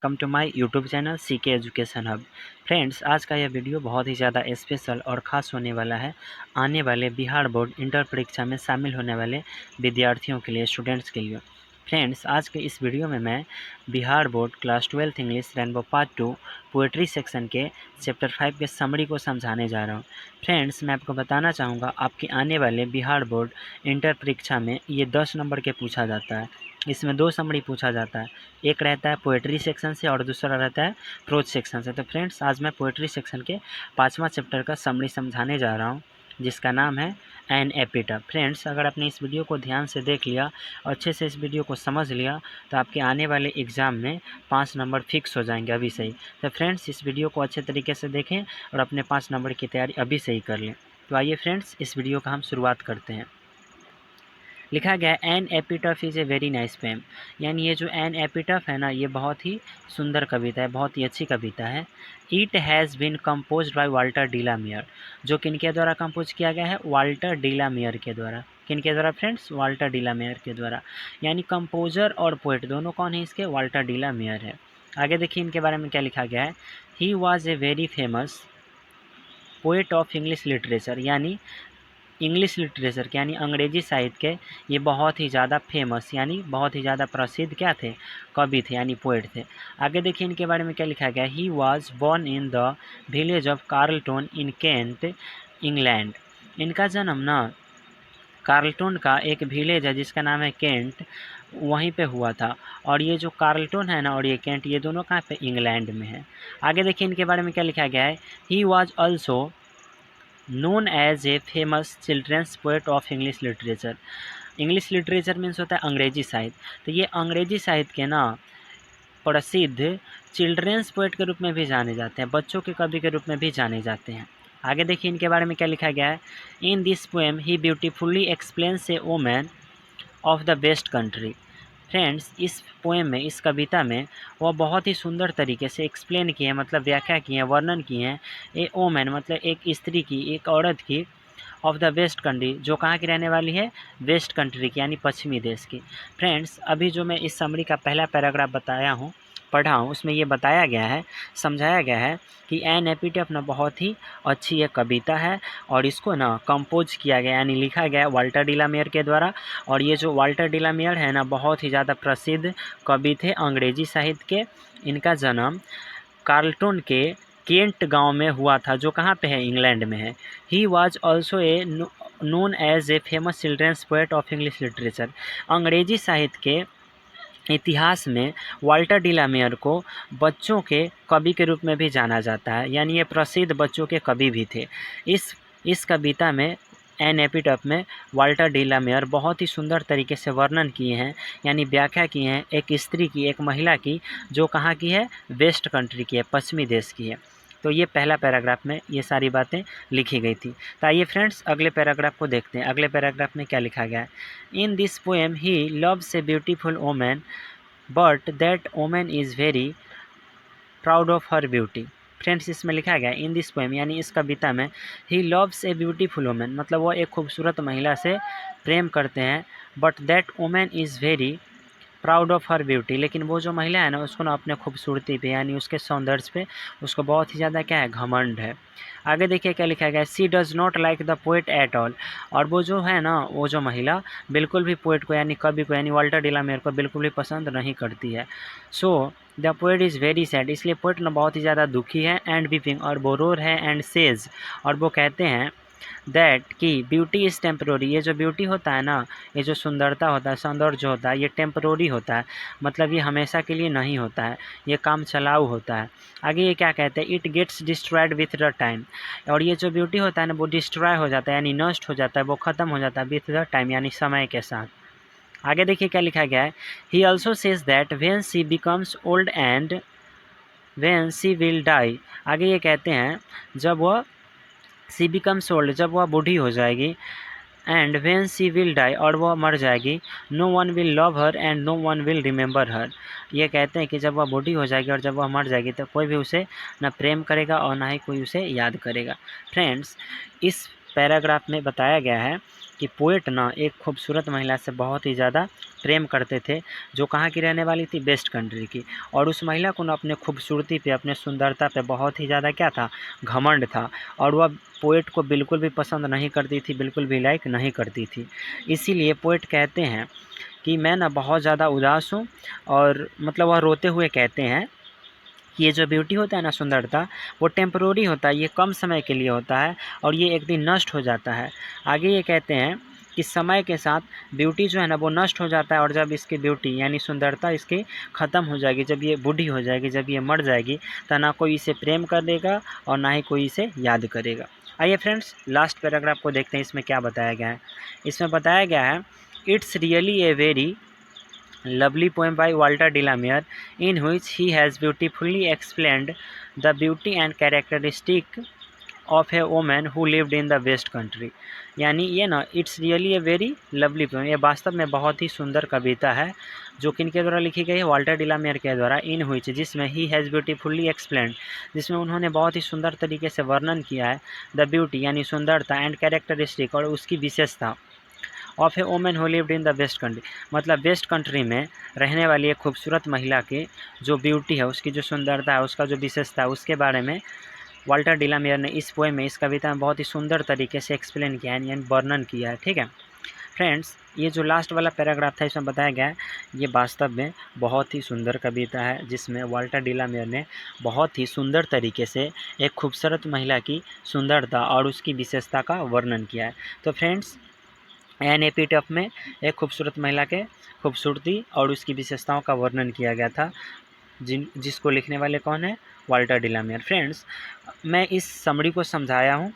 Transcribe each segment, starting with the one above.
Welcome to my YouTube channel CK education hub. Friends, आज का यह वीडियो बहुत ही ज़्यादा स्पेशल और ख़ास होने वाला है आने वाले बिहार बोर्ड इंटर परीक्षा में शामिल होने वाले विद्यार्थियों के लिए, स्टूडेंट्स के लिए। फ्रेंड्स, आज के इस वीडियो में मैं Bihar board class 12 English rainbow part 2 poetry section के चैप्टर 5 के समरी को समझाने जा रहा हूँ। फ्रेंड्स, मैं आपको बताना चाहूँगा आपके आने वाले बिहार बोर्ड इंटर परीक्षा में ये 10 नंबर के पूछा जाता है। इसमें 2 समरी पूछा जाता है, एक रहता है पोएट्री सेक्शन से और दूसरा रहता है प्रोज सेक्शन से। तो फ्रेंड्स, आज मैं पोएट्री सेक्शन के 5वां चैप्टर का समरी समझाने जा रहा हूँ, जिसका नाम है एन एपिटफ। फ्रेंड्स, अगर आपने इस वीडियो को ध्यान से देख लिया और अच्छे से इस वीडियो को समझ लिया तो आपके आने वाले एग्ज़ाम में 5 नंबर फिक्स हो जाएंगे अभी से ही। तो फ्रेंड्स, इस वीडियो को अच्छे तरीके से देखें और अपने 5 नंबर की तैयारी अभी से ही कर लें। तो आइए फ्रेंड्स, इस वीडियो का हम शुरुआत करते हैं। लिखा गया है an epitaph is a very nice poem, यानी ये जो एन एपिटफ है ना, ये बहुत ही सुंदर कविता है, बहुत ही अच्छी कविता है। It has been compose by Walter de la Mare, जो किनके द्वारा कंपोज किया गया है? वाल्टर डिलामियर के द्वारा। किनके द्वारा फ्रेंड्स? वाल्टर डिलामियर के द्वारा। यानी कंपोजर और पोएट दोनों कौन है इसके? वाल्टर डिलामियर है। आगे देखिए इनके बारे में क्या लिखा गया है। He was a very famous poet of English literature, यानी इंग्लिश लिटरेचर के यानी अंग्रेजी साहित्य के ये बहुत ही ज़्यादा फेमस यानी बहुत ही ज़्यादा प्रसिद्ध क्या थे? कवि थे, यानी पोएट थे। आगे देखिए इनके बारे में क्या लिखा गया है। He was born in the village of Charlton in Kent, England. इनका जन्म ना कार्लटोन का एक विलेज है जिसका नाम है केंट, वहीं पे हुआ था। और ये जो कार्लटोन है ना और ये केंट, ये दोनों कहाँ पे? इंग्लैंड में है। आगे देखिए इनके बारे में क्या लिखा गया है। He was also known as a famous children's poet of English literature. English literature means होता है अंग्रेजी साहित्य। तो ये अंग्रेजी साहित्य के ना प्रसिद्ध चिल्ड्रेंस पोएट के रूप में भी जाने जाते हैं, बच्चों के कवि के रूप में भी जाने जाते हैं। आगे देखिए इनके बारे में क्या लिखा गया है। In this poem he beautifully explains A woman of the best country. Friends, इस पोएम में, इस कविता में वह बहुत ही सुंदर तरीके से एक्सप्लेन किए हैं, मतलब व्याख्या की है, वर्णन किए हैं ए ओमेन मतलब एक स्त्री की, एक औरत की, ऑफ द वेस्ट कंट्री, जो कहाँ की रहने वाली है? वेस्ट कंट्री की, यानी पश्चिमी देश की। फ्रेंड्स, अभी जो मैं इस समरी का पहला पैराग्राफ बताया हूँ, पढ़ा हूँ, उसमें ये बताया गया है, समझाया गया है कि एन एपिटफ ना बहुत ही अच्छी एक कविता है और इसको ना कंपोज किया गया यानी लिखा गया वाल्टर डिलामियर के द्वारा। और ये जो वाल्टर डिलामियर है ना, बहुत ही ज़्यादा प्रसिद्ध कवि थे अंग्रेजी साहित्य के। इनका जन्म कार्लटोन के केंट गांव में हुआ था, जो कहाँ पे है? इंग्लैंड में है। He was also a known as a famous children's poet of English literature. अंग्रेजी साहित्य के इतिहास में वाल्टर डिलामियर को बच्चों के कवि के रूप में भी जाना जाता है, यानी ये प्रसिद्ध बच्चों के कवि भी थे। इस कविता में, एन एपिटफ में, वाल्टर डिलामियर बहुत ही सुंदर तरीके से वर्णन किए हैं, यानी व्याख्या किए हैं एक स्त्री की, एक महिला की, जो कहाँ की है? वेस्ट कंट्री की है, पश्चिमी देश की है। तो ये पहला पैराग्राफ में ये सारी बातें लिखी गई थी। तो आइए फ्रेंड्स, अगले पैराग्राफ को देखते हैं। अगले पैराग्राफ में क्या लिखा गया है। In this poem he loves a beautiful woman but that woman is very proud of her beauty. Friends, इसमें लिखा गया इन दिस पोएम, यानी इस कविता में, he loves a beautiful woman मतलब वो एक खूबसूरत महिला से प्रेम करते हैं, but that woman is very proud of her beauty, लेकिन वो जो महिला है ना, उसको ना अपने खूबसूरती पे यानी उसके सौंदर्य पे उसको बहुत ही ज़्यादा क्या है? घमंड है। आगे देखिए क्या लिखा गया है। She does not like the poet at all. और वो जो है ना, वो जो महिला बिल्कुल भी पोएट को यानी कवि को यानी वाल्टर डिलामियर को बिल्कुल भी पसंद नहीं करती है। So the poet is very sad, इसलिए पोएट ना बहुत ही ज़्यादा दुखी है, एंड वीपिंग और वो रो है, एंड सेज और वो कहते हैं दैट कि ब्यूटी इज़ टेम्परोरी, ये जो ब्यूटी होता है ना, ये जो सुंदरता होता है, सौंदर्य जो होता है, ये टेम्परोरी होता है, मतलब ये हमेशा के लिए नहीं होता है, ये काम चलाऊ होता है। आगे ये क्या कहते हैं। It gets destroyed with the time, और ये जो ब्यूटी होता है ना, वो डिस्ट्रॉय हो जाता है यानी नष्ट हो जाता है, वो ख़त्म हो जाता है विथ द टाइम यानी समय के साथ। आगे देखिए क्या लिखा गया है। He also says that when she becomes old and when she will die. आगे ये कहते हैं जब वह सी बिकम्स ओल्ड, जब वह बूढ़ी हो जाएगी, and when she will die और वह मर जाएगी, no one will love her and no one will remember her. ये कहते हैं कि जब वह बूढ़ी हो जाएगी और जब वह मर जाएगी तो कोई भी उसे न प्रेम करेगा और ना ही कोई उसे याद करेगा। फ्रेंड्स, इस पैराग्राफ में बताया गया है कि पोएट ना एक खूबसूरत महिला से बहुत ही ज़्यादा प्रेम करते थे, जो कहाँ की रहने वाली थी, वेस्ट कंट्री की। और उस महिला को ना अपने खूबसूरती पे, अपने सुंदरता पे बहुत ही ज़्यादा क्या था, घमंड था। और वह पोएट को बिल्कुल भी पसंद नहीं करती थी, बिल्कुल भी लाइक नहीं करती थी। इसीलिए पोएट कहते हैं कि मैं ना बहुत ज़्यादा उदास हूँ, और मतलब वह रोते हुए कहते हैं कि ये जो ब्यूटी होता है ना, सुंदरता, वो टेम्परोरी होता है, ये कम समय के लिए होता है और ये एक दिन नष्ट हो जाता है। आगे ये कहते हैं कि समय के साथ ब्यूटी जो है ना वो नष्ट हो जाता है, और जब इसकी ब्यूटी यानी सुंदरता इसकी ख़त्म हो जाएगी, जब ये बूढ़ी हो जाएगी, जब ये मर जाएगी, तो ना कोई इसे प्रेम करेगा और ना ही कोई इसे याद करेगा। आइए फ्रेंड्स, लास्ट पैराग्राफ को देखते हैं, इसमें क्या बताया गया है। इसमें बताया गया है, it's really a very lovely poem by Walter de la Mare, in which he has beautifully explained the beauty and characteristic of a woman who lived in the West Country। यानी ये ना, it's really a very lovely poem, ये वास्तव में बहुत ही सुंदर कविता है, जो किनके द्वारा लिखी गई है, वाल्टर डी ला मेयर के द्वारा। इन हुईच, जिसमें ही हैज़ ब्यूटीफुल्ली एक्सप्लेंड, जिसमें उन्होंने बहुत ही सुंदर तरीके से वर्णन किया है, द ब्यूटी यानी सुंदरता, एंड कैरेक्टरिस्टिक और उसकी विशेषता, of a women who lived in the west country, मतलब वेस्ट कंट्री में रहने वाली एक खूबसूरत महिला की जो ब्यूटी है, उसकी जो सुंदरता है, उसका जो विशेषता है, उसके बारे में वाल्टर डी ला मेयर ने इस पोएम में, इस कविता में बहुत ही सुंदर तरीके से एक्सप्लेन किया है, यानी वर्णन किया है। ठीक है फ्रेंड्स, ये जो लास्ट वाला पैराग्राफ था, इसमें बताया गया है, ये वास्तव में बहुत ही सुंदर कविता है, जिसमें वाल्टर डी ला मेयर ने बहुत ही सुंदर तरीके से एक खूबसूरत महिला की सुंदरता और उसकी विशेषता का वर्णन किया है। तो फ्रेंड्स, एन एपिटफ में एक खूबसूरत महिला के खूबसूरती और उसकी विशेषताओं का वर्णन किया गया था, जिसको लिखने वाले कौन है, Walter de la Mare. Friends, मैं इस समरी को समझाया हूँ।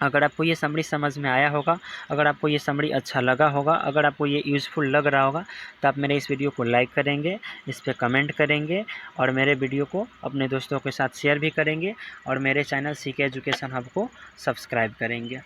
अगर आपको ये समरी समझ में आया होगा, अगर आपको ये समरी अच्छा लगा होगा, अगर आपको ये यूज़फुल लग रहा होगा, तो आप मेरे इस वीडियो को लाइक करेंगे, इस पर कमेंट करेंगे, और मेरे वीडियो को अपने दोस्तों के साथ शेयर भी करेंगे, और मेरे चैनल सीके एजुकेशन हब को सब्सक्राइब करेंगे।